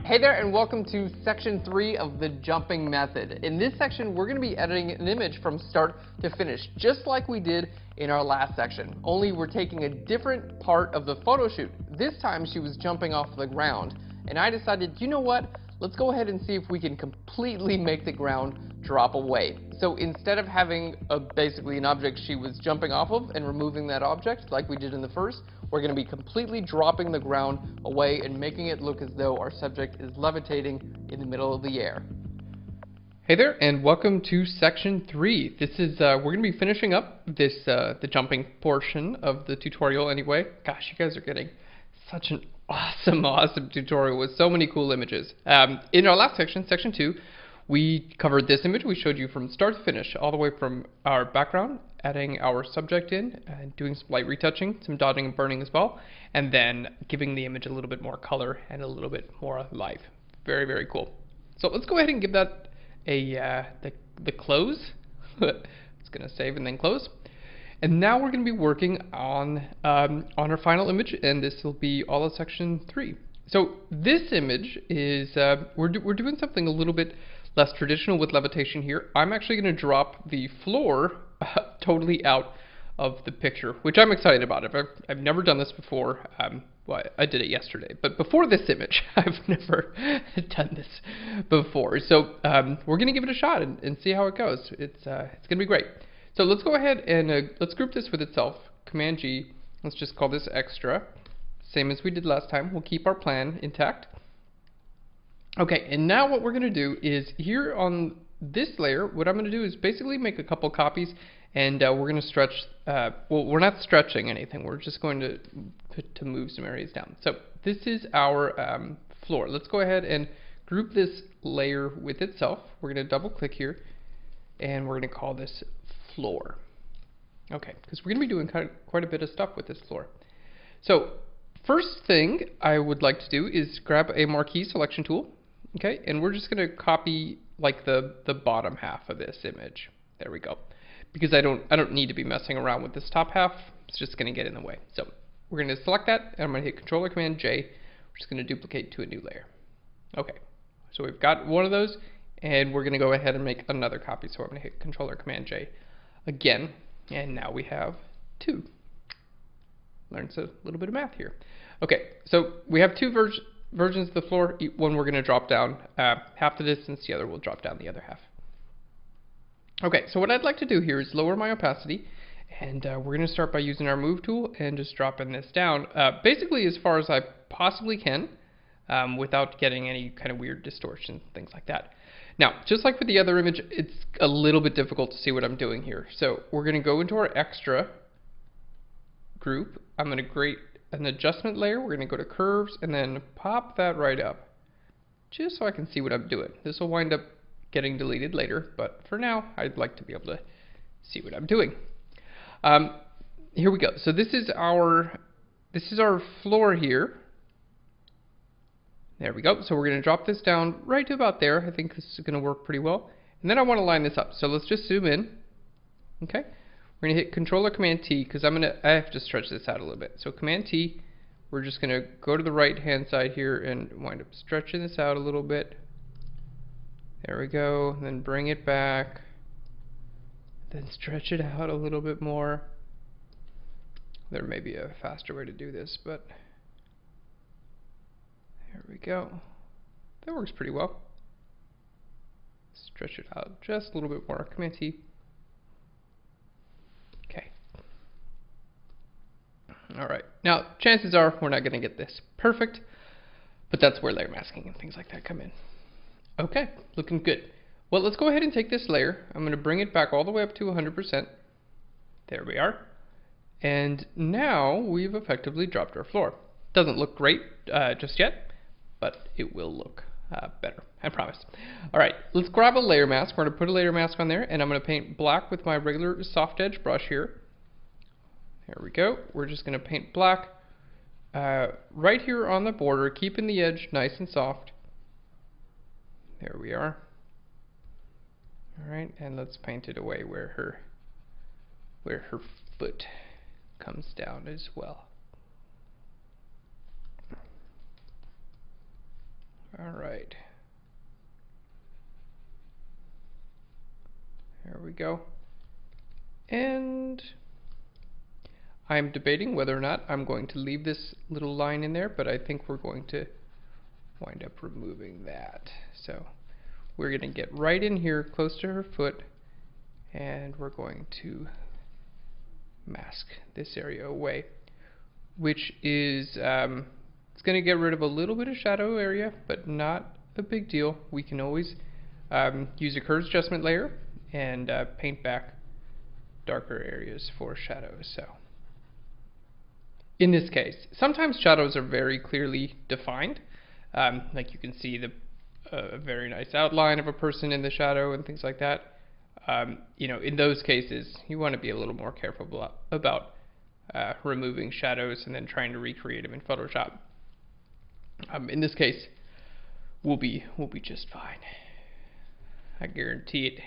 Hey there, and welcome to section 3 of the jumping method. In this section, we're going to be editing an image from start to finish, just like we did in our last section. Only we're taking a different part of the photo shoot. This time she was jumping off the ground, and I decided, you know what? Let's go ahead and see if we can completely make the ground drop away. So instead of having basically an object she was jumping off of and removing that object like we did in the first, we're going to be completely dropping the ground away and making it look as though our subject is levitating in the middle of the air. Hey there, and welcome to section 3. This is we're going to be finishing up this the jumping portion of the tutorial anyway. Gosh, you guys are getting such an awesome tutorial with so many cool images. In our last section, section 2, we covered this image. We showed you from start to finish, all the way from our background, adding our subject in, and doing some light retouching, some dodging and burning as well, and then giving the image a little bit more color and a little bit more life. Very, very cool. So let's go ahead and give that the close. It's going to save and then close. And now we're going to be working on our final image, and this will be all of section 3. So this image is, we're doing something a little bit less traditional with Levitation here. I'm actually going to drop the floor totally out of the picture, which I'm excited about. I've never done this before. Well, I did it yesterday, but before this image, I've never done this before. So we're going to give it a shot and see how it goes. It's going to be great. So let's go ahead and let's group this with itself. Command G. Let's just call this extra. Same as we did last time. We'll keep our plan intact. Okay, and now what we're going to do is here on this layer, what I'm going to do is basically make a couple copies, and we're going to stretch, well, we're not stretching anything, we're just going to move some areas down. So this is our floor. Let's go ahead and group this layer with itself. We're going to double click here, and we're going to call this floor. Okay, because we're going to be doing quite a bit of stuff with this floor. So first thing I would like to do is grab a marquee selection tool. Okay, and we're just going to copy like the bottom half of this image. There we go. Because I don't need to be messing around with this top half. It's just going to get in the way. So we're going to select that, and I'm going to hit Control or Command J. We're just going to duplicate to a new layer. Okay, so we've got one of those, and we're going to go ahead and make another copy. So I'm going to hit Control or Command J again, and now we have 2. Learn a little bit of math here. Okay, so we have 2 versions of the floor. One we're going to drop down half the distance, the other will drop down the other half. Okay, so what I'd like to do here is lower my opacity, and we're going to start by using our move tool and just dropping this down basically as far as I possibly can without getting any kind of weird distortion, things like that. Now, just like with the other image, it's a little bit difficult to see what I'm doing here. So we're going to go into our extra group. I'm going to create an adjustment layer. We're going to go to curves and then pop that right up just so I can see what I'm doing. This will wind up getting deleted later, but for now I'd like to be able to see what I'm doing. Here we go. So this is our floor here. There we go. So we're going to drop this down right to about there. I think this is going to work pretty well. And then I want to line this up. So let's just zoom in. Okay. We're going to hit Control or Command T because I have to stretch this out a little bit. So Command T, we're just going to go to the right hand side here and wind up stretching this out a little bit. There we go. And then bring it back. Then stretch it out a little bit more. There may be a faster way to do this, but there we go. That works pretty well. Stretch it out just a little bit more. Command T. Okay. Alright. Now, chances are we're not going to get this perfect, but that's where layer masking and things like that come in. Okay, looking good. Well, let's go ahead and take this layer. I'm going to bring it back all the way up to 100%. There we are. And now we've effectively dropped our floor. Doesn't look great just yet, but it will look better, I promise. Alright, let's grab a layer mask. We're going to put a layer mask on there, and I'm going to paint black with my regular soft edge brush here. There we go. We're just going to paint black right here on the border, keeping the edge nice and soft. There we are. Alright, and let's paint it away where her foot comes down as well. All right. There we go. And I'm debating whether or not I'm going to leave this little line in there, but I think we're going to wind up removing that. So we're going to get right in here close to her foot, and we're going to mask this area away, which is it's going to get rid of a little bit of shadow area, but not a big deal. We can always use a curves adjustment layer and paint back darker areas for shadows. So in this case, sometimes shadows are very clearly defined, like you can see a very nice outline of a person in the shadow and things like that. You know, in those cases, you want to be a little more careful about removing shadows and then trying to recreate them in Photoshop. In this case, we'll be just fine. I guarantee it.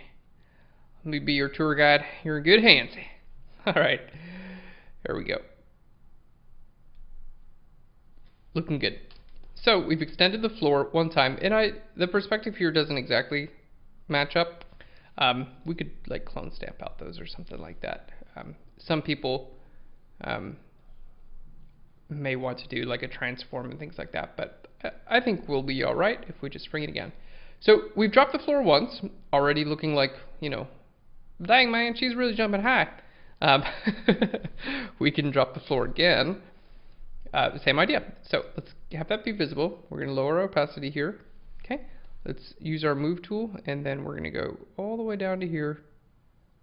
Let me be your tour guide. You're in good hands. All right, there we go. Looking good. So we've extended the floor one time, and the perspective here doesn't exactly match up. We could like clone stamp out those or something like that. Some people may want to do like a transform and things like that, but I think we'll be all right if we just bring it again. So we've dropped the floor once, already looking like, you know, dang man, she's really jumping high. We can drop the floor again. Same idea. So let's have that be visible. We're going to lower our opacity here. Okay. Let's use our move tool, and then we're going to go all the way down to here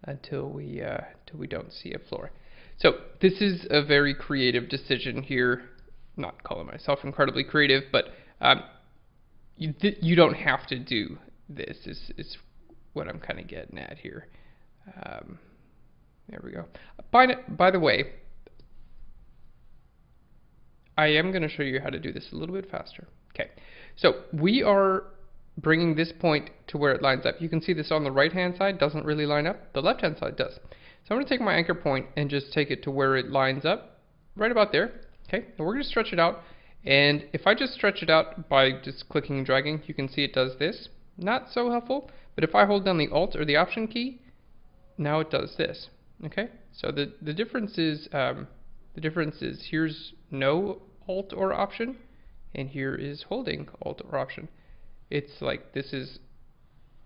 until we don't see a floor. So this is a very creative decision here. Not calling myself incredibly creative, but you don't have to do this. Is what I'm kind of getting at here. There we go. By the way, I am going to show you how to do this a little bit faster. Okay, so we are bringing this point to where it lines up. You can see this on the right hand side doesn't really line up. The left hand side does. So I'm going to take my anchor point and just take it to where it lines up, right about there. Okay, and we're going to stretch it out. And if I just stretch it out by just clicking and dragging, you can see it does this. Not so helpful, but if I hold down the Alt or the Option key, now it does this. Okay, so the difference is here's no Alt or Option, and here is holding Alt or Option. It's like this is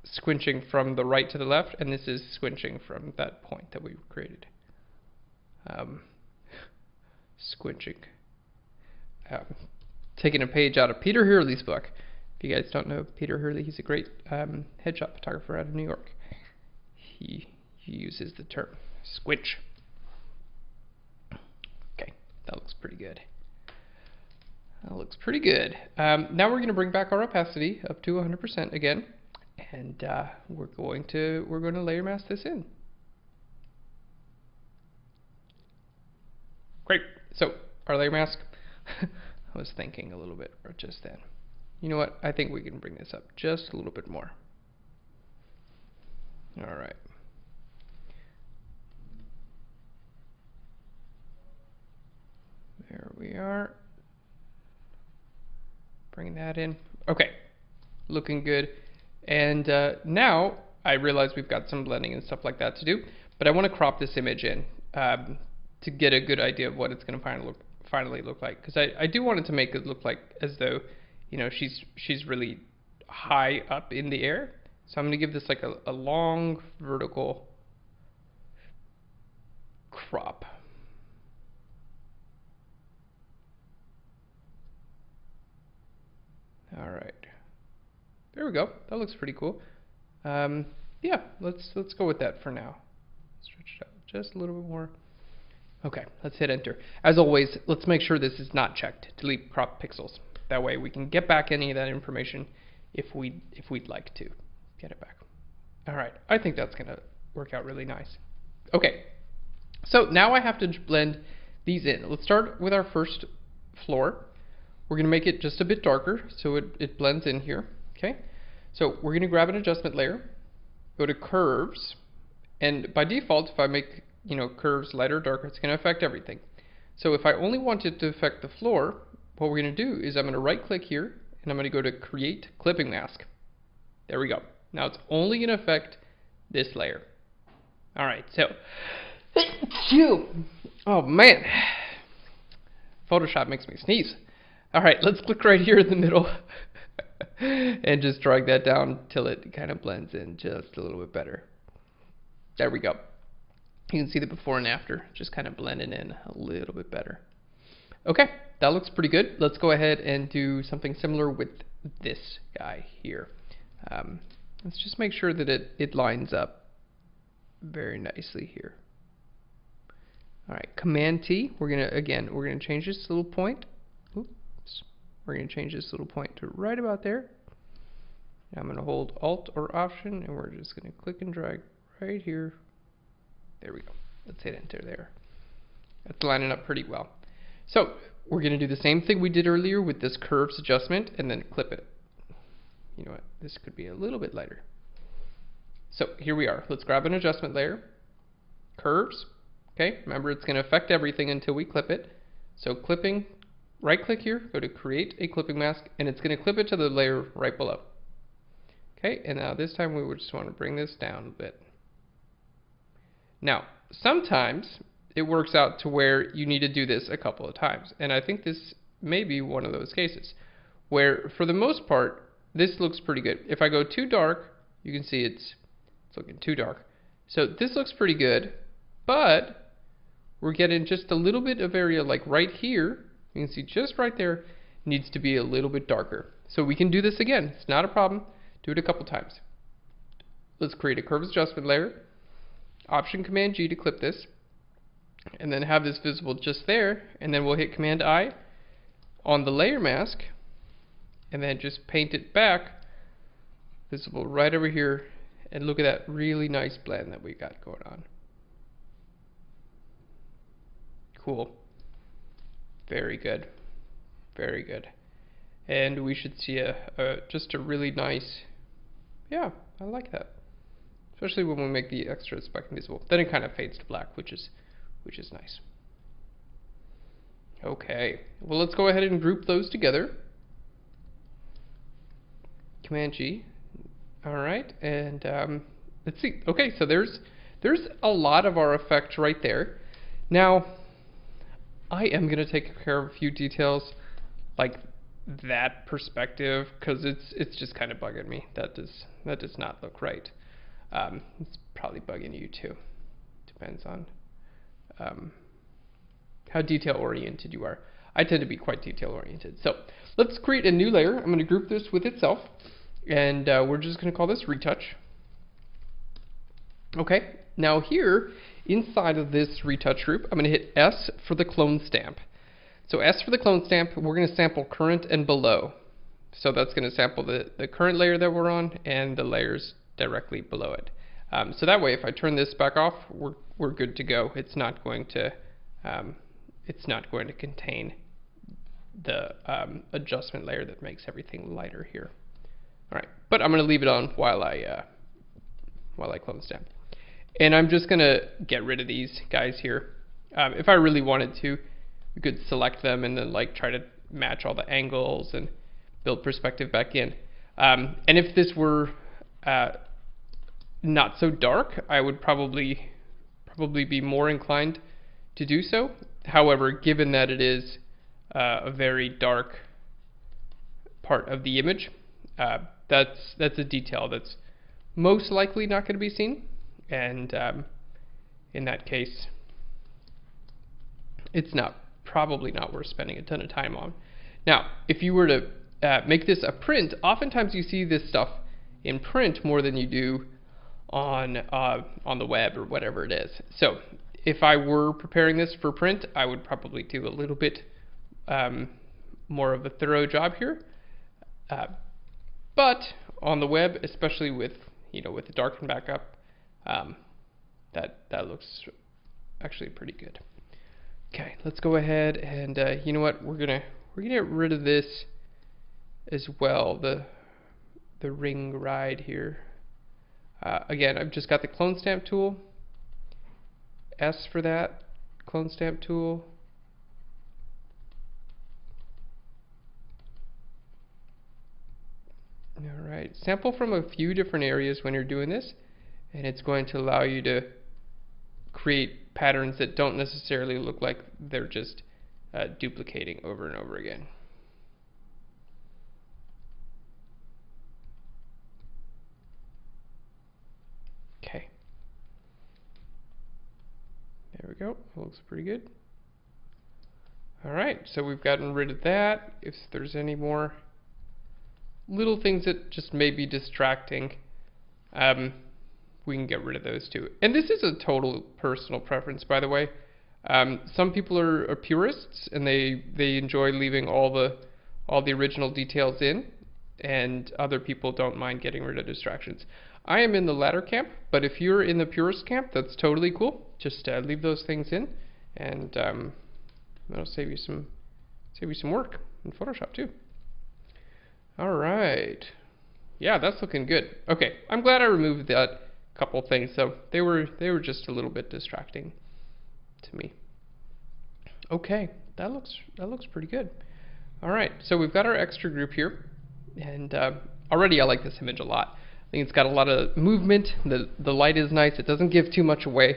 squinching from the right to the left, and this is squinching from that point that we created. Squinching. Taking a page out of Peter Hurley's book. If you guys don't know Peter Hurley, he's a great headshot photographer out of New York. He uses the term squinch. Okay, that looks pretty good. That looks pretty good. Now we're going to bring back our opacity up to 100% again, and we're going to layer mask this in. Great. So our layer mask. I was thinking a little bit just then. You know what? I think we can bring this up just a little bit more. All right. There we are. Bring that in. Okay, looking good. And now I realize we've got some blending and stuff like that to do, but I want to crop this image in to get a good idea of what it's going to finally look like. Because I do want it to make it look like as though, you know, she's really high up in the air. So I'm going to give this like a long vertical crop. All right, there we go. That looks pretty cool. Yeah, let's go with that for now. Stretch it out just a little bit more. Okay, let's hit enter. As always, let's make sure this is not checked. Delete crop pixels. That way we can get back any of that information if we'd like to get it back. All right, I think that's gonna work out really nice. Okay, so now I have to blend these in. Let's start with our first floor. We're going to make it just a bit darker so it blends in here. Okay, so we're going to grab an adjustment layer, go to curves, and by default, if I make curves lighter or darker, it's going to affect everything. So if I only want it to affect the floor, what we're going to do is I'm going to right click here and I'm going to go to create clipping mask. There we go. Now it's only going to affect this layer. All right, so, oh man, Photoshop makes me sneeze. All right, let's click right here in the middle and just drag that down till it kind of blends in just a little bit better. There we go. You can see the before and after just kind of blending in a little bit better. Okay, that looks pretty good. Let's go ahead and do something similar with this guy here. Let's just make sure that it lines up very nicely here. All right, Command T. We're gonna change this little point. Oops. We're gonna change this little point to right about there. Now I'm gonna hold Alt or Option, and we're just gonna click and drag right here. There we go. Let's hit Enter there. That's lining up pretty well. So we're going to do the same thing we did earlier with this curves adjustment and then clip it. You know what? This could be a little bit lighter. So here we are. Let's grab an adjustment layer. Curves. Okay. Remember, it's going to affect everything until we clip it. So clipping, right click here, go to create a clipping mask, and it's going to clip it to the layer right below. Okay. And now this time we would just want to bring this down a bit. Now, sometimes it works out to where you need to do this a couple of times. And I think this may be one of those cases where, for the most part, this looks pretty good. If I go too dark, you can see it's looking too dark. So this looks pretty good, but we're getting just a little bit of area like right here. You can see just right there needs to be a little bit darker. So we can do this again. It's not a problem. Do it a couple times. Let's create a curves adjustment layer. Option Command G to clip this, and then have this visible just there, and then we'll hit Command I on the layer mask, and then just paint it back visible right over here, and look at that really nice blend that we got going on. Cool. Very good. Very good. And we should see just a really nice, yeah, I like that. Especially when we make the extra speck invisible. Then it kind of fades to black, which is nice. Okay, well, let's go ahead and group those together. Command G. All right, and let's see. Okay, so there's a lot of our effect right there. Now, I am gonna take care of a few details like that perspective, because it's just kind of bugging me. That does not look right. It's probably bugging you too. Depends on how detail oriented you are. I tend to be quite detail oriented. So let's create a new layer. I'm going to group this with itself, and we're just going to call this retouch. Okay, now here inside of this retouch group, I'm going to hit S for the clone stamp. So S for the clone stamp, we're going to sample current and below. So that's going to sample the current layer that we're on and the layers directly below it. So that way, if I turn this back off, we're good to go. It's not going to contain the adjustment layer that makes everything lighter here. All right, but I'm going to leave it on while I clone stamp. And I'm just going to get rid of these guys here. If I really wanted to, we could select them and then like try to match all the angles and build perspective back in. And if this were not so dark, I would probably be more inclined to do so. However, given that it is a very dark part of the image, that's a detail that's most likely not going to be seen, and in that case, it's probably not worth spending a ton of time on. Now, if you were to make this a print, oftentimes you see this stuff in print more than you do on the web or whatever it is. So if I were preparing this for print, I would probably do a little bit more of a thorough job here. But on the web, especially with the darkened backup, that looks actually pretty good. Okay, let's go ahead and you know what, we're gonna get rid of this as well, the ring ride here. Again, I've just got the clone stamp tool, S for that, clone stamp tool. All right, sample from a few different areas when you're doing this, and it's going to allow you to create patterns that don't necessarily look like they're just duplicating over and over again. Okay. There we go. It looks pretty good. All right, so we've gotten rid of that. If there's any more little things that just may be distracting, we can get rid of those too. And this is a total personal preference, by the way. Some people are purists, and they enjoy leaving all the original details in, and other people don't mind getting rid of distractions. I am in the latter camp, but if you're in the purist camp, that's totally cool. Just leave those things in, and that'll save you some work in Photoshop too. All right, yeah, that's looking good. Okay, I'm glad I removed that couple things. So they were just a little bit distracting to me. Okay, that looks pretty good. All right, so we've got our extra group here, and already I like this image a lot. I think it's got a lot of movement. The light is nice. It doesn't give too much away.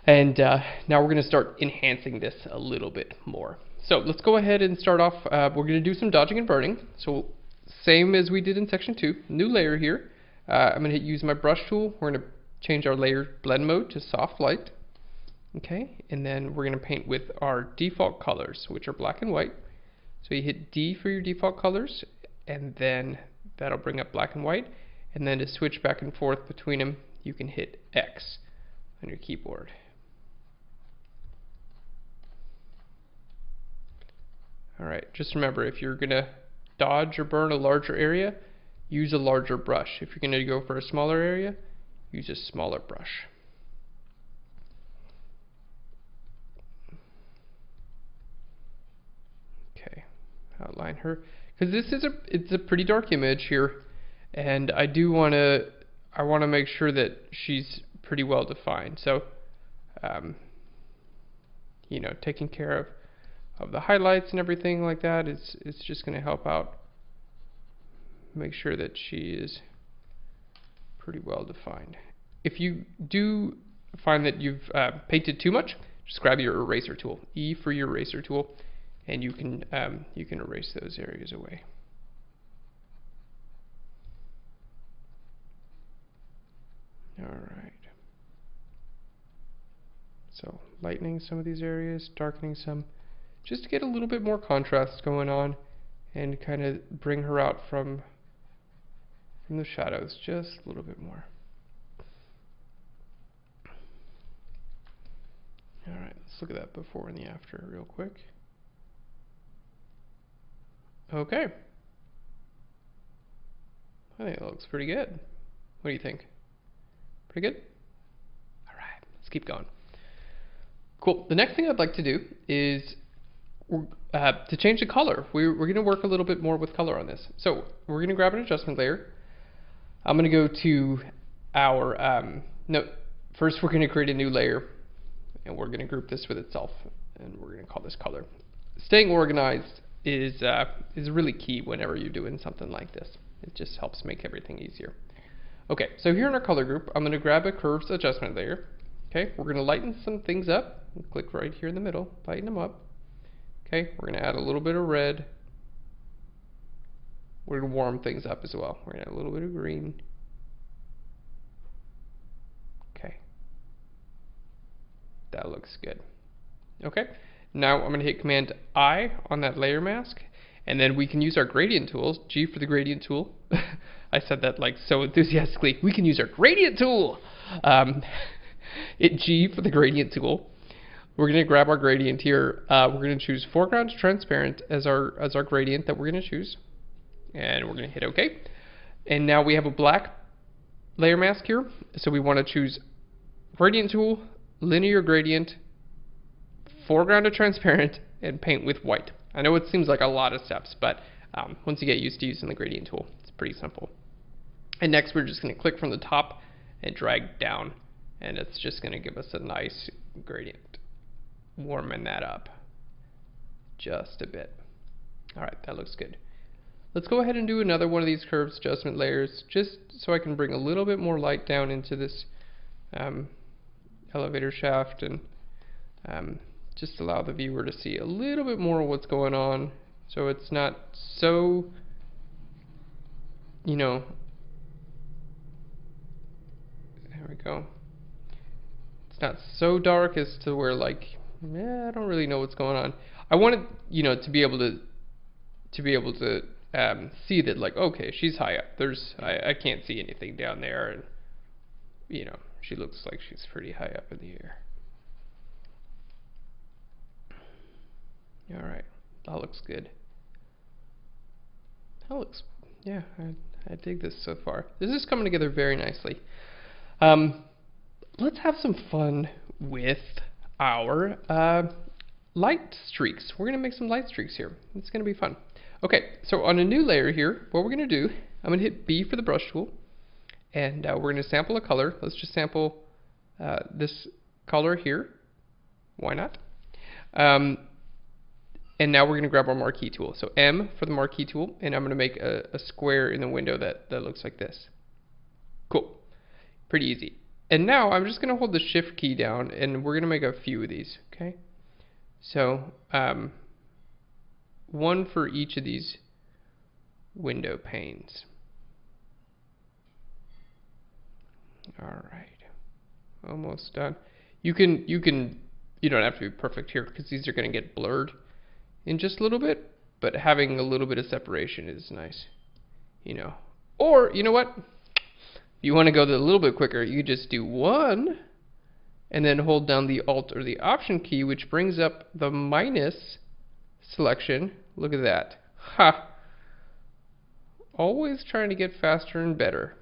And now we're going to start enhancing this a little bit more. So let's go ahead and start off. We're going to do some dodging and burning. So same as we did in section 2. New layer here. I'm going to use my brush tool. We're going to change our layer blend mode to soft light. Okay, and then we're going to paint with our default colors, which are black and white. So you hit D for your default colors, and then that'll bring up black and white. And then to switch back and forth between them, you can hit X on your keyboard. Alright, just remember, if you're going to dodge or burn a larger area, use a larger brush. If you're going to go for a smaller area, use a smaller brush. Okay, outline her, because this is it's a pretty dark image here, and I want to make sure that she's pretty well defined. So, you know, taking care of the highlights and everything like that is just going to help out. Make sure that she is pretty well defined. If you do find that you've painted too much, just grab your eraser tool. E for your eraser tool, and you can erase those areas away. All right. So lightening some of these areas, darkening some, just to get a little bit more contrast going on, and kind of bring her out from the shadows just a little bit more. All right, let's look at that before and the after real quick. Okay. I think it looks pretty good. What do you think? Pretty good? All right, let's keep going. Cool. The next thing I'd like to do is to change the color. We're going to work a little bit more with color on this. So we're going to grab an adjustment layer. I'm going to go to our, first we're going to create a new layer, and we're going to group this with itself, and we're going to call this color. Staying organized is really key whenever you're doing something like this. It just helps make everything easier. Okay, so here in our color group, I'm going to grab a curves adjustment layer. Okay, we're going to lighten some things up. Click right here in the middle, lighten them up. Okay, we're going to add a little bit of red. We're going to warm things up as well. We're going to add a little bit of green. Okay, that looks good. Okay, now I'm going to hit Command I on that layer mask, and then we can use our gradient tools. G for the gradient tool. I said that like so enthusiastically. We can use our gradient tool. Hit G for the gradient tool. We're going to grab our gradient here. We're going to choose foreground to transparent as our gradient that we're going to choose, and we're going to hit OK. And now we have a black layer mask here, so we want to choose gradient tool, linear gradient, foreground to transparent, and paint with white. I know it seems like a lot of steps, but once you get used to using the gradient tool, it's pretty simple. And next we're just going to click from the top and drag down, and it's just going to give us a nice gradient. Warming that up just a bit. All right, that looks good. Let's go ahead and do another one of these curves adjustment layers, just so I can bring a little bit more light down into this elevator shaft, and just allow the viewer to see a little bit more of what's going on, so it's not so, you know, there we go. It's not so dark as to where, like, I don't really know what's going on. I wanted, you know, to be able to see that, like, okay, she's high up. I can't see anything down there, and you know, she looks like she's pretty high up in the air. All right, that looks good. That looks, yeah, I dig this so far. This is coming together very nicely. Let's have some fun with our light streaks. We're going to make some light streaks here. It's going to be fun. Okay, so on a new layer here, what we're going to do, I'm going to hit B for the brush tool, and we're going to sample a color. Let's just sample this color here. Why not? And now we're going to grab our marquee tool. So M for the marquee tool, and I'm going to make a square in the window that looks like this. Cool. Pretty easy. And now I'm just going to hold the shift key down, and we're going to make a few of these, okay? So one for each of these window panes. All right. Almost done. You don't have to be perfect here, because these are going to get blurred in just a little bit, but having a little bit of separation is nice, you know. Or, you know what? If you want to go a little bit quicker, you just do one, and then hold down the Alt or the Option key, which brings up the minus selection. Look at that. Ha! Always trying to get faster and better.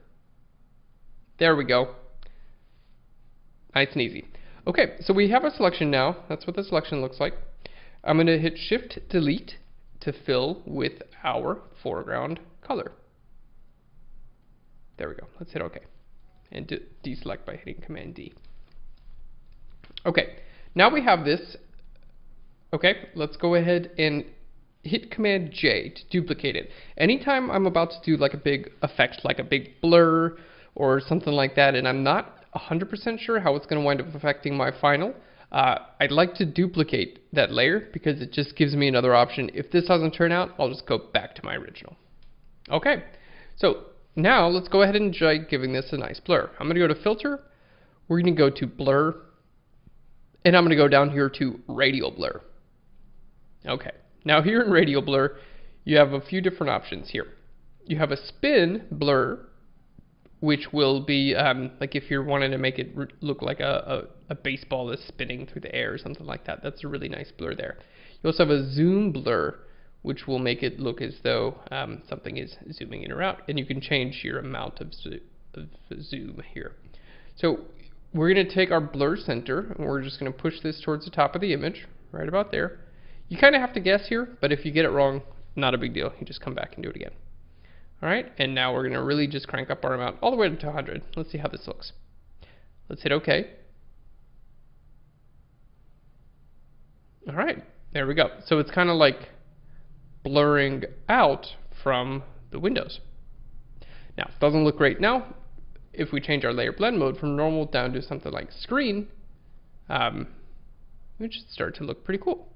There we go. Nice and easy. Okay, so we have a selection now. That's what the selection looks like. I'm going to hit Shift Delete to fill with our foreground color. There we go. Let's hit OK. And deselect by hitting Command D. Okay, now we have this. Okay, let's go ahead and hit Command J to duplicate it. Anytime I'm about to do like a big effect, like a big blur or something like that, and I'm not 100% sure how it's going to wind up affecting my final, I'd like to duplicate that layer, because it just gives me another option. If this doesn't turn out, I'll just go back to my original. Okay, so now let's go ahead and try giving this a nice blur. I'm going to go to Filter, we're going to go to Blur, and I'm going to go down here to Radial Blur. Okay, now here in Radial Blur, you have a few different options here. You have a Spin Blur, which will be like if you're wanting to make it look like a baseball that's spinning through the air or something like that. That's a really nice blur there. You also have a Zoom Blur, which will make it look as though something is zooming in or out, and you can change your amount of zoom here. So we're going to take our blur center, and we're just going to push this towards the top of the image, right about there. You kind of have to guess here, but if you get it wrong, not a big deal. You just come back and do it again. Alright, and now we're going to really just crank up our amount all the way to 100. Let's see how this looks. Let's hit OK. Alright, there we go. So it's kind of like blurring out from the windows. Now, it doesn't look great now. If we change our layer blend mode from normal down to something like screen, it should start to look pretty cool.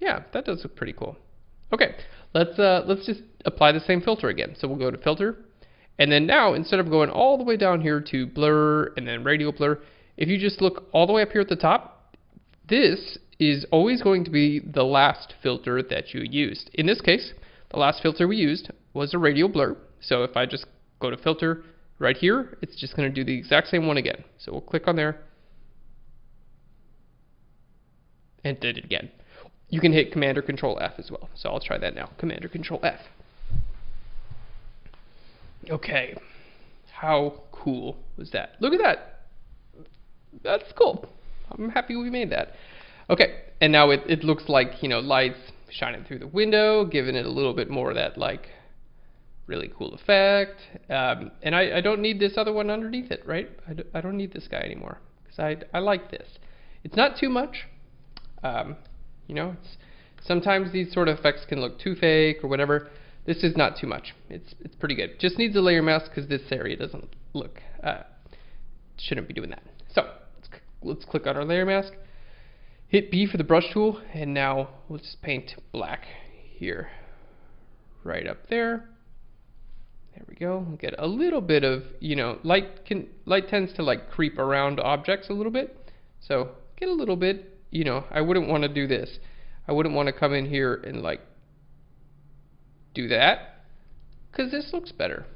Yeah, that does look pretty cool. Okay, let's just apply the same filter again. So we'll go to Filter, and then now instead of going all the way down here to Blur and then Radial Blur, if you just look all the way up here at the top, this is always going to be the last filter that you used. In this case, the last filter we used was a Radial Blur. So if I just go to Filter right here, it's just going to do the exact same one again. So we'll click on there and did it again. You can hit Command or Control F as well. So I'll try that now. Command or Control F. Okay. How cool was that? Look at that. That's cool. I'm happy we made that. Okay. And now it looks like, you know, lights shining through the window, giving it a little bit more of that, like, really cool effect. And I don't need this other one underneath it, right? I don't need this guy anymore, because I like this. It's not too much. You know, it's Sometimes these sort of effects can look too fake or whatever. This is not too much. It's pretty good. Just needs a layer mask because this area doesn't look, shouldn't be doing that. So let's click on our layer mask. Hit B for the brush tool, and now let's just paint black here, right up there. There we go. We'll get a little bit of, light tends to like creep around objects a little bit. So get a little bit, I wouldn't want to do this. I wouldn't want to come in here and like do that, because this looks better.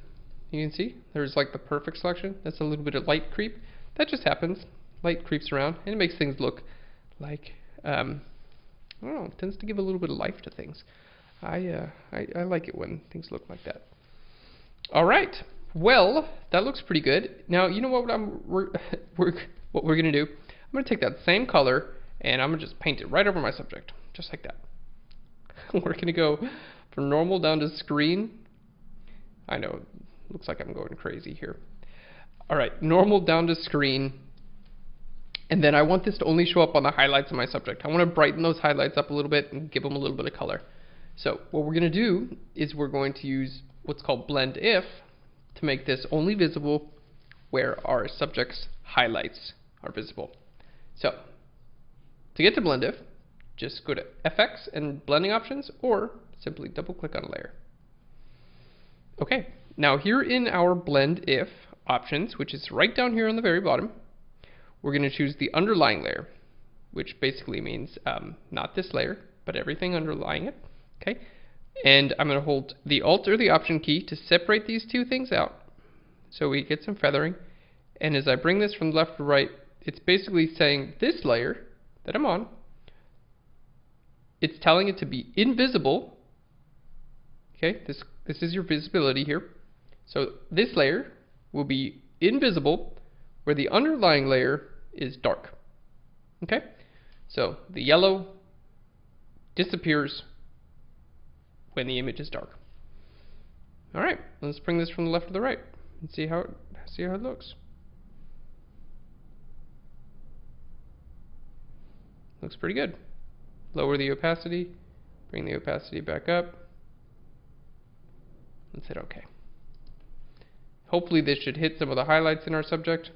You can see there's like the perfect selection. That's a little bit of light creep. That just happens. Light creeps around and it makes things look like, I don't know, it tends to give a little bit of life to things. I like it when things look like that. All right, well, that looks pretty good. Now, you know what what we're gonna do? I'm gonna take that same color and I'm gonna just paint it right over my subject, just like that. We're gonna go from normal down to screen. I know, looks like I'm going crazy here. All right, normal down to screen. And then I want this to only show up on the highlights of my subject. I want to brighten those highlights up a little bit and give them a little bit of color. So what we're going to do is we're going to use what's called blend if to make this only visible where our subject's highlights are visible. So to get to blend if, just go to FX and blending options, or simply double click on a layer. Okay, now here in our blend if options, which is right down here on the very bottom, we're going to choose the underlying layer, which basically means not this layer, but everything underlying it. Okay, and I'm going to hold the Alt or the Option key to separate these two things out so we get some feathering. And as I bring this from left to right, it's basically saying this layer that I'm on, it's telling it to be invisible. Okay, this is your visibility here. So this layer will be invisible where the underlying layer is dark. Okay, so the yellow disappears when the image is dark. All right, let's bring this from the left to the right and see how it looks. Looks pretty good. Lower the opacity, bring the opacity back up. Let's hit OK. Hopefully this should hit some of the highlights in our subject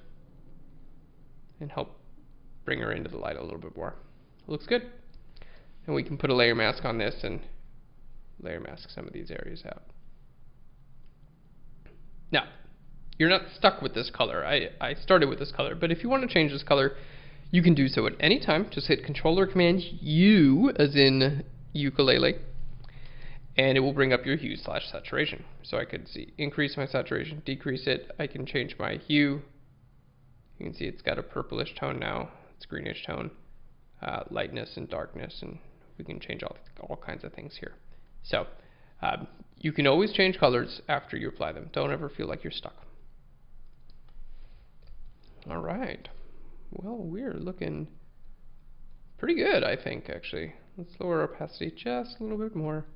and help bring her into the light a little bit more. Looks good. And we can put a layer mask on this and layer mask some of these areas out. Now, you're not stuck with this color. I started with this color, but if you want to change this color, you can do so at any time. Just hit Control or Command U, as in ukulele, and it will bring up your hue/saturation. So I could see increase my saturation, decrease it. I can change my hue. You can see it's got a purplish tone now. It's greenish tone, lightness and darkness, and we can change all kinds of things here. So you can always change colors after you apply them. Don't ever feel like you're stuck. All right. Well, we're looking pretty good, I think, actually. Let's lower our opacity just a little bit more.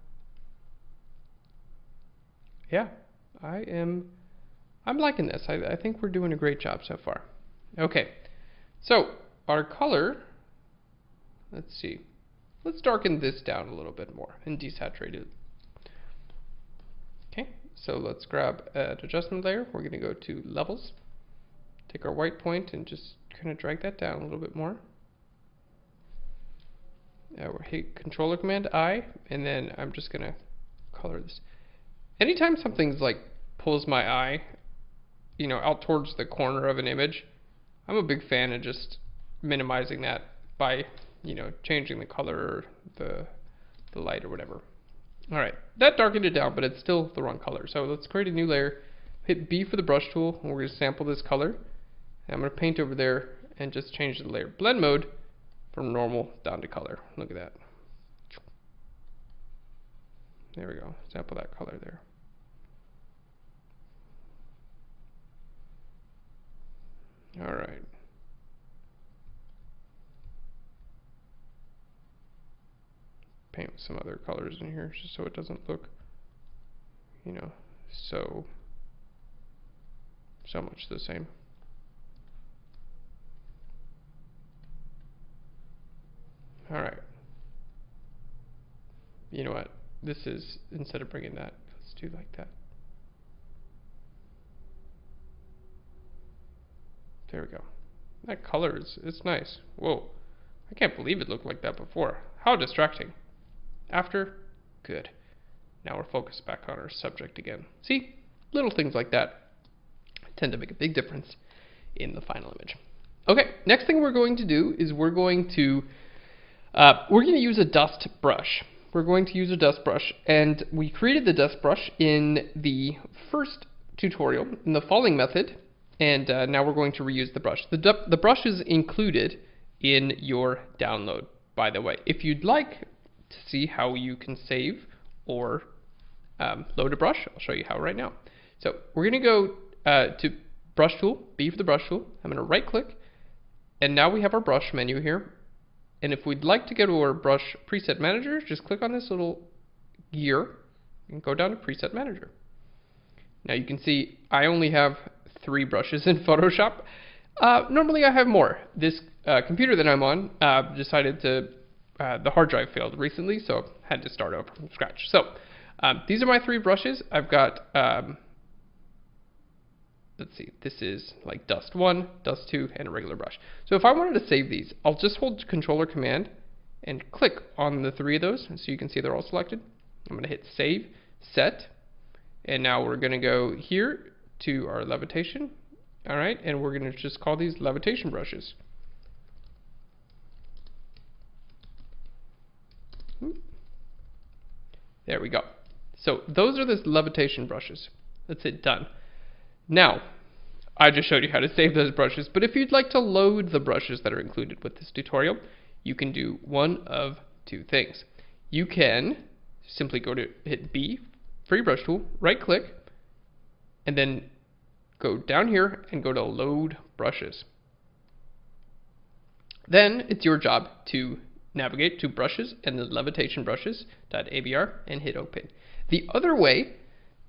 Yeah, I'm liking this. I think we're doing a great job so far. Okay, so our color, let's see. Let's darken this down a little bit more and desaturate it. Okay, so let's grab an adjustment layer. We're going to go to Levels. Take our white point and just kind of drag that down a little bit more. We'll hit Control or Command I, and then I'm just going to color this. Anytime something's like pulls my eye, out towards the corner of an image, I'm a big fan of just minimizing that by, changing the color or the light or whatever. All right, that darkened it down, but it's still the wrong color. So let's create a new layer. Hit B for the brush tool, and we're going to sample this color. And I'm going to paint over there and just change the layer blend mode from normal down to color. Look at that. There we go. Sample that color there. All right. Paint some other colors in here just so it doesn't look, so much the same. All right. you know what, this is, instead of bringing that, let's do like that. There we go. That color is, it's nice. Whoa, I can't believe it looked like that before. How distracting. After, good. Now we're focused back on our subject again. See, little things like that tend to make a big difference in the final image. Okay, next thing we're going to do is we're going to use a dust brush. We're going to use a dust brush, and we created the dust brush in the first tutorial in the falling method, and now we're going to reuse the brush. The brush is included in your download, by the way. If you'd like to see how you can save or load a brush, I'll show you how right now. So we're going to go to brush tool, B for the brush tool. I'm going to right click, and now we have our brush menu here. And if we'd like to go to our brush preset manager, just click on this little gear and go down to preset manager. Now you can see I only have 3 brushes in Photoshop. Normally I have more. This computer that I'm on decided to, the hard drive failed recently, so I had to start over from scratch. So these are my 3 brushes. I've got, let's see, this is like dust 1, dust 2, and a regular brush. So if I wanted to save these, I'll just hold controller command and click on the 3 of those so you can see they're all selected. I'm going to hit save, set, and now we're going to go here to our levitation. Alright, and we're going to just call these levitation brushes. There we go. So those are the levitation brushes. That's it, done. Now, I just showed you how to save those brushes, but if you'd like to load the brushes that are included with this tutorial, you can do one of 2 things. You can simply go to hit B for your brush tool, right click, and then go down here and go to load brushes. Then it's your job to navigate to brushes and the levitation brushes.abr and hit open. The other way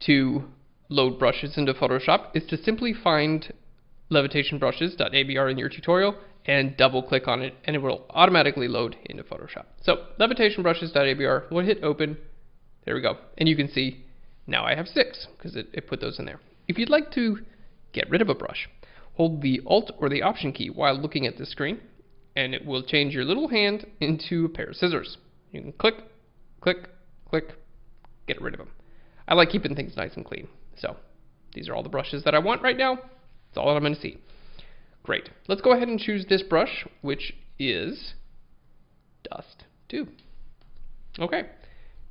to load brushes into Photoshop is to simply find levitation brushes.abr in your tutorial and double click on it, and it will automatically load into Photoshop. So levitation brushes.abr, we'll hit open. There we go. And you can see now I have 6 because it put those in there. If you'd like to get rid of a brush, hold the Alt or the Option key while looking at the screen, and it will change your little hand into a pair of scissors. You can click, click, click, get rid of them. I like keeping things nice and clean. So these are all the brushes that I want right now. That's all I'm going to see. Great. Let's go ahead and choose this brush, which is Dust 2. Okay.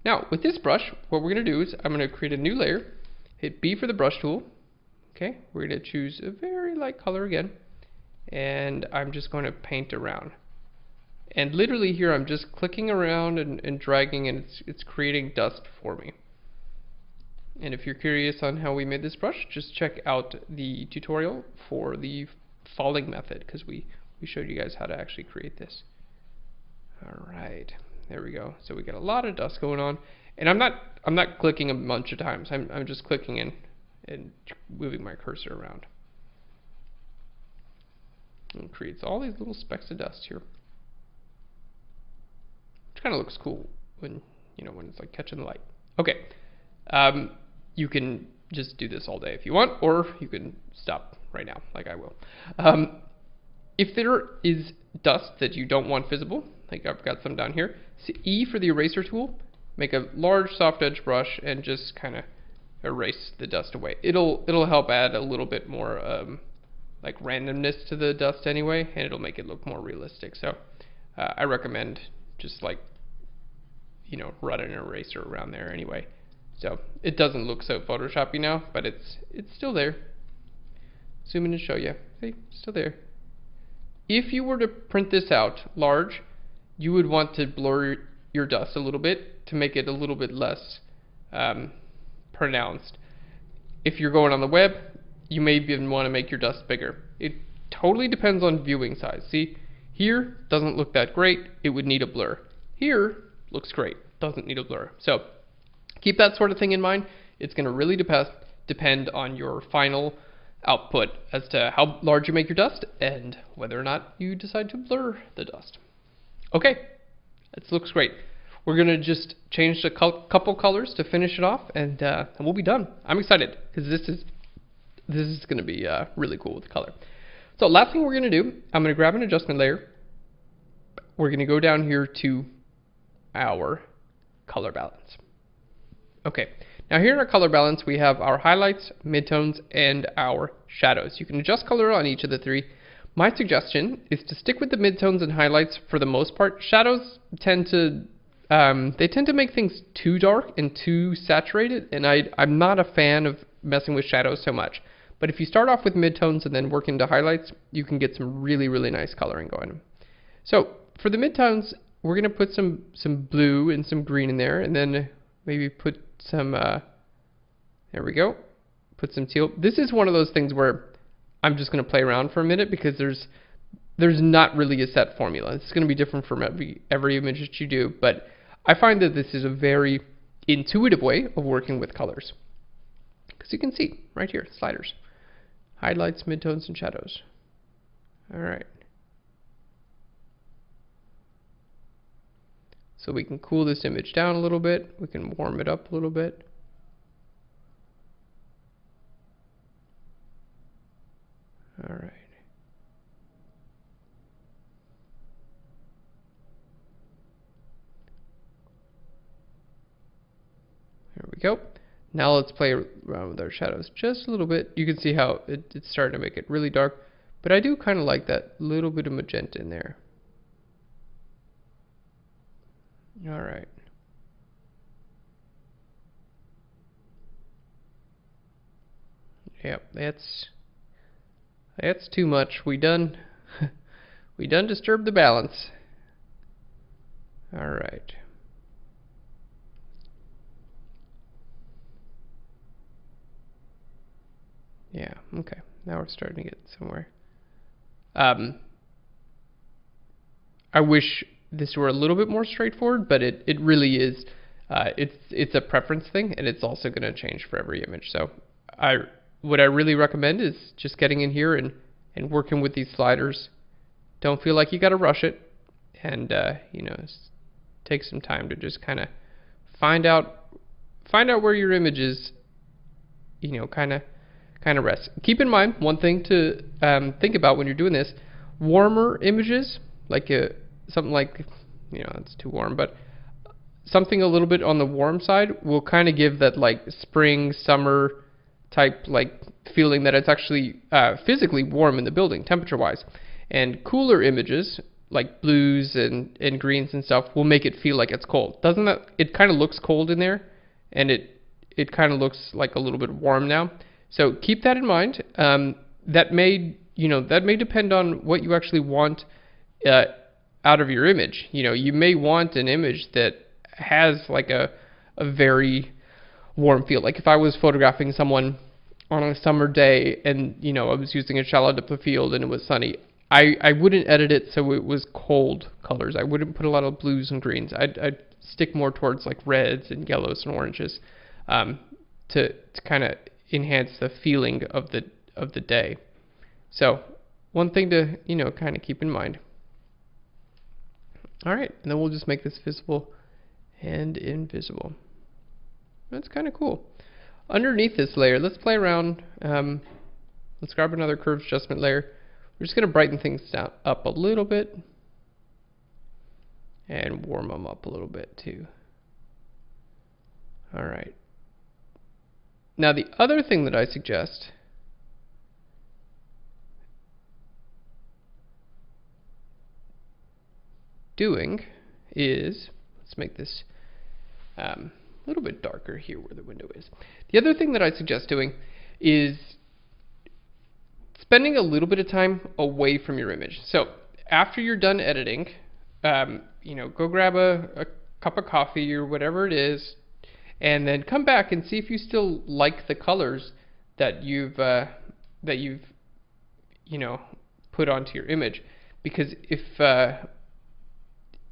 Now, with this brush, what we're going to do is I'm going to create a new layer, hit B for the brush tool. Okay, we're going to choose a very light color again, and I'm just going to paint around. And literally here I'm just clicking around and dragging, and it's creating dust for me. And if you're curious on how we made this brush, just check out the tutorial for the falling method, because we showed you guys how to actually create this. Alright, there we go. So we got a lot of dust going on, and I'm not clicking a bunch of times. I'm just clicking in and moving my cursor around. And it creates all these little specks of dust here, which kind of looks cool when it's like catching the light. Okay, you can just do this all day if you want, or you can stop right now, like I will. If there is dust that you don't want visible, like I've got some down here, E for the eraser tool, make a large soft edge brush and just kind of erase the dust away. It'll help add a little bit more like randomness to the dust anyway, and it'll make it look more realistic. So I recommend just like running an eraser around there anyway. So it doesn't look so Photoshoppy now, but it's still there. Zoom in and show you. See, still there. If you were to print this out large, you would want to blur your dust a little bit to make it a little bit less pronounced. If you're going on the web, you may even want to make your dust bigger. It totally depends on viewing size. See, here doesn't look that great. It would need a blur. Here looks great. Doesn't need a blur. So keep that sort of thing in mind. It's going to really depend on your final output as to how large you make your dust and whether or not you decide to blur the dust. Okay, this looks great. we're going to just change a couple colors to finish it off, and we'll be done. I'm excited because this is going to be really cool with the color. So last thing we're going to do, I'm going to grab an adjustment layer. We're going to go down here to our color balance. Okay, now here in our color balance we have our highlights, midtones, and our shadows. You can adjust color on each of the three. My suggestion is to stick with the midtones and highlights for the most part. Shadows tend to make things too dark and too saturated, and I'm not a fan of messing with shadows so much. But if you start off with midtones and then work into highlights, you can get some really, really nice coloring going. So for the midtones, we're going to put some blue and some green in there, and then maybe put some, there we go, put some teal. This is one of those things where I'm just going to play around for a minute because there's not really a set formula. It's going to be different from every image that you do, but I find that this is a very intuitive way of working with colors. Because you can see right here, sliders. Highlights, midtones, and shadows. All right. So we can cool this image down a little bit. We can warm it up a little bit. All right. There we go. Now let's play around with our shadows just a little bit. You can see how it's starting to make it really dark, but I do kind of like that little bit of magenta in there. All right. Yep, that's too much. We done disturbed the balance. All right. Yeah, okay. Now we're starting to get somewhere. I wish this were a little bit more straightforward, but it really is. It's a preference thing, and it's also going to change for every image. So what I really recommend is just getting in here and working with these sliders. Don't feel like you got to rush it, and you know, take some time to just kind of find out where your image is. You know, kind of rest. Keep in mind one thing to think about when you're doing this: warmer images, like something like, you know, it's too warm, but something a little bit on the warm side will kind of give that like spring, summer type like feeling that it's actually physically warm in the building, temperature-wise. And cooler images like blues and greens and stuff will make it feel like it's cold. Doesn't that? It kind of looks cold in there, and it kind of looks like a little bit warm now. So keep that in mind. That may depend on what you actually want out of your image. You know, you may want an image that has like a very warm feel. Like if I was photographing someone on a summer day and, you know, I was using a shallow depth of field and it was sunny, I wouldn't edit it so it was cold colors. I wouldn't put a lot of blues and greens. I'd stick more towards like reds and yellows and oranges to kind of enhance the feeling of the day. So one thing to, you know, kind of keep in mind. All right, and then we'll just make this visible and invisible. That's kind of cool. Underneath this layer, let's play around. Let's grab another curve adjustment layer. We're just going to brighten things down up a little bit and warm them up a little bit too. All right. Now the other thing that I suggest doing is, let's make this a little bit darker here where the window is. The other thing that I suggest doing is spending a little bit of time away from your image. So after you're done editing, you know, go grab a cup of coffee or whatever it is, and then come back and see if you still like the colors that you've you know, put onto your image. Because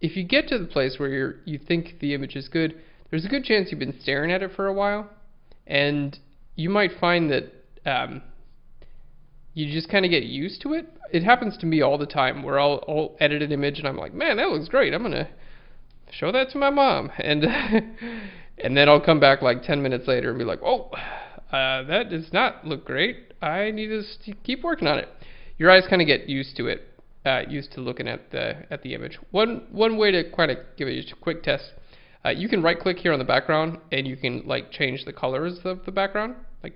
if you get to the place where you think the image is good, there's a good chance you've been staring at it for a while, and you might find that you just kind of get used to it. It happens to me all the time where I'll edit an image and I'm like, man, that looks great. I'm gonna show that to my mom. And and then I'll come back like 10 minutes later and be like, oh, that does not look great. I need to keep working on it. Your eyes kind of get used to it, used to looking at the image. One way to kind of give it a quick test, you can right click here on the background and you can like change the colors of the background, like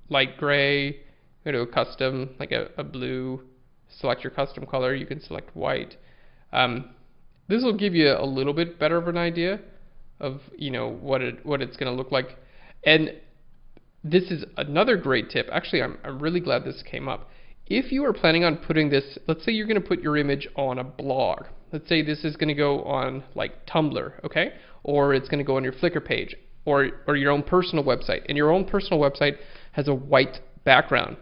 light gray, go to a custom, like a blue, select your custom color. You can select white. This will give you a little bit better of an idea of, you know, what it's going to look like. And this is another great tip. Actually, I'm really glad this came up. If you are planning on putting this, let's say you're going to put your image on a blog. Let's say this is going to go on like Tumblr, okay? Or it's going to go on your Flickr page or your own personal website. And your own personal website has a white background.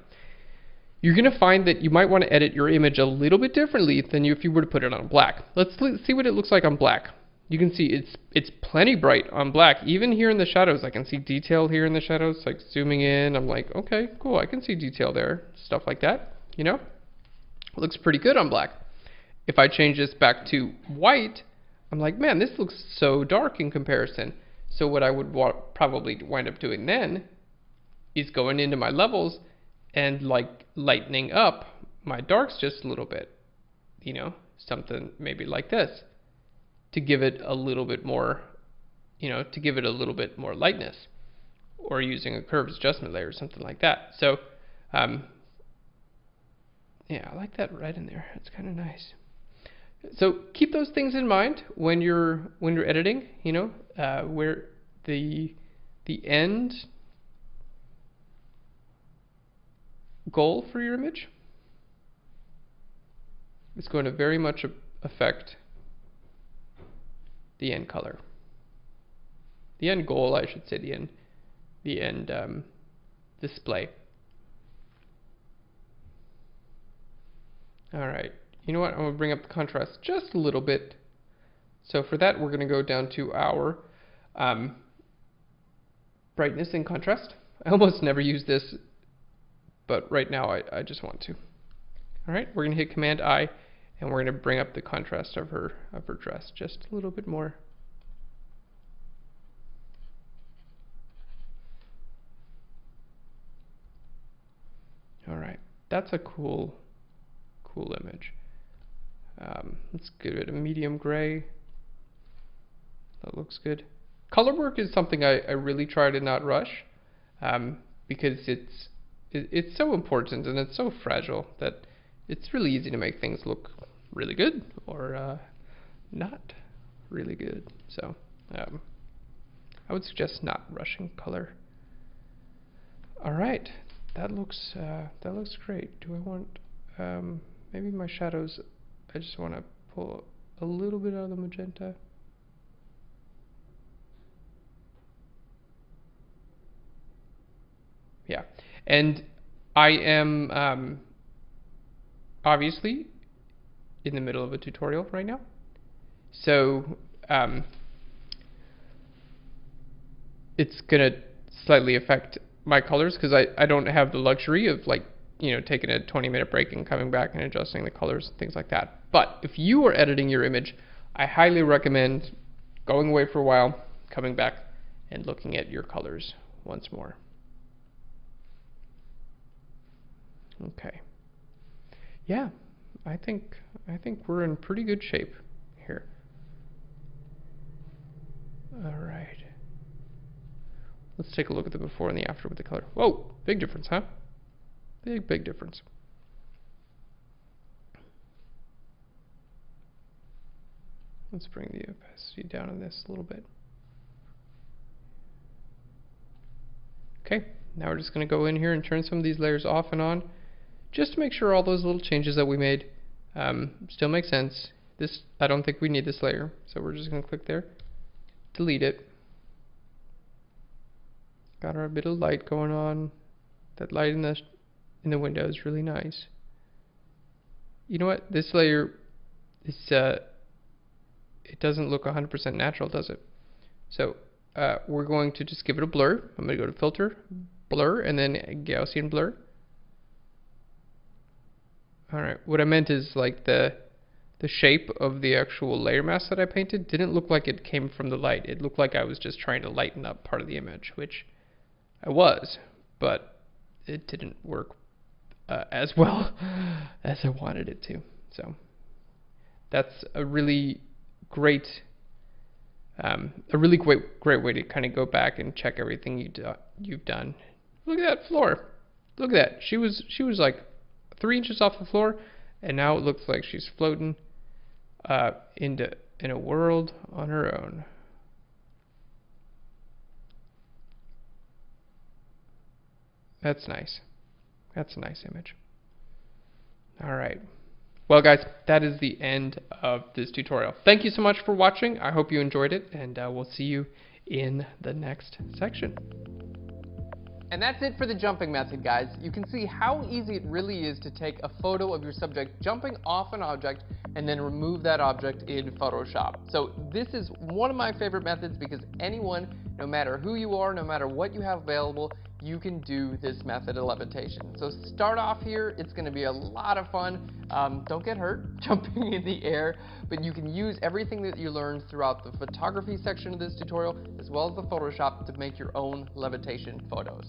You're going to find that you might want to edit your image a little bit differently than if you were to put it on black. Let's see what it looks like on black. You can see it's plenty bright on black. Even here in the shadows, I can see detail here in the shadows. Like zooming in, I'm like, okay, cool, I can see detail there. Stuff like that, you know? It looks pretty good on black. If I change this back to white, I'm like, man, this looks so dark in comparison. So what I would probably wind up doing then is going into my levels and like lightening up my darks just a little bit, you know, something maybe like this, to give it a little bit more, you know, to give it a little bit more lightness, or using a curves adjustment layer or something like that. So yeah, I like that right in there. It's kind of nice. So keep those things in mind when you're editing, you know, where the end goal for your image is going to very much affect the end color. The end goal, I should say, the end display. All right, you know what? I'm going to bring up the contrast just a little bit. So for that, we're going to go down to our brightness and contrast. I almost never use this, but right now I just want to. All right, we're going to hit Command I, and we're going to bring up the contrast of her dress just a little bit more. All right, that's a cool image. Let's give it a medium gray. That looks good. Color work is something I really try to not rush, because it's so important and it's so fragile that it's really easy to make things look really good or not really good. So I would suggest not rushing color. All right, that looks great. Do I want maybe my shadows? I just want to pull a little bit out of the magenta. Yeah, and I am obviously in the middle of a tutorial right now, so it's gonna slightly affect my colors because I don't have the luxury of, like, you know, taking a 20-minute break and coming back and adjusting the colors and things like that. But if you are editing your image, I highly recommend going away for a while, coming back, and looking at your colors once more. Okay. Yeah, I think we're in pretty good shape here. All right. Let's take a look at the before and the after with the color. Whoa, big difference, huh? Big difference. Let's bring the opacity down on this a little bit. Okay, now we're just going to go in here and turn some of these layers off and on, just to make sure all those little changes that we made still make sense. This, I don't think we need this layer, so we're just going to click there, delete it. Got our bit of light going on. That light in the window is really nice. You know what? This layer is it doesn't look 100% natural, does it? So we're going to just give it a blur. I'm going to go to Filter, Blur, and then Gaussian Blur. All right. What I meant is like the the shape of the actual layer mask that I painted didn't look like it came from the light. It looked like I was just trying to lighten up part of the image, which I was, but it didn't work as well as I wanted it to. So that's a really great great way to kind of go back and check everything you've done. Look at that floor. Look at that. She was like 3 inches off the floor, and now it looks like she's floating in a world on her own. That's nice. That's a nice image. All right. Well, guys, that is the end of this tutorial. Thank you so much for watching. I hope you enjoyed it, and we'll see you in the next section. And that's it for the jumping method, guys. You can see how easy it really is to take a photo of your subject jumping off an object and then remove that object in Photoshop. So this is one of my favorite methods because anyone, no matter who you are, no matter what you have available, you can do this method of levitation. So start off here. It's going to be a lot of fun. Don't get hurt jumping in the air, but you can use everything that you learned throughout the photography section of this tutorial as well as the Photoshop to make your own levitation photos.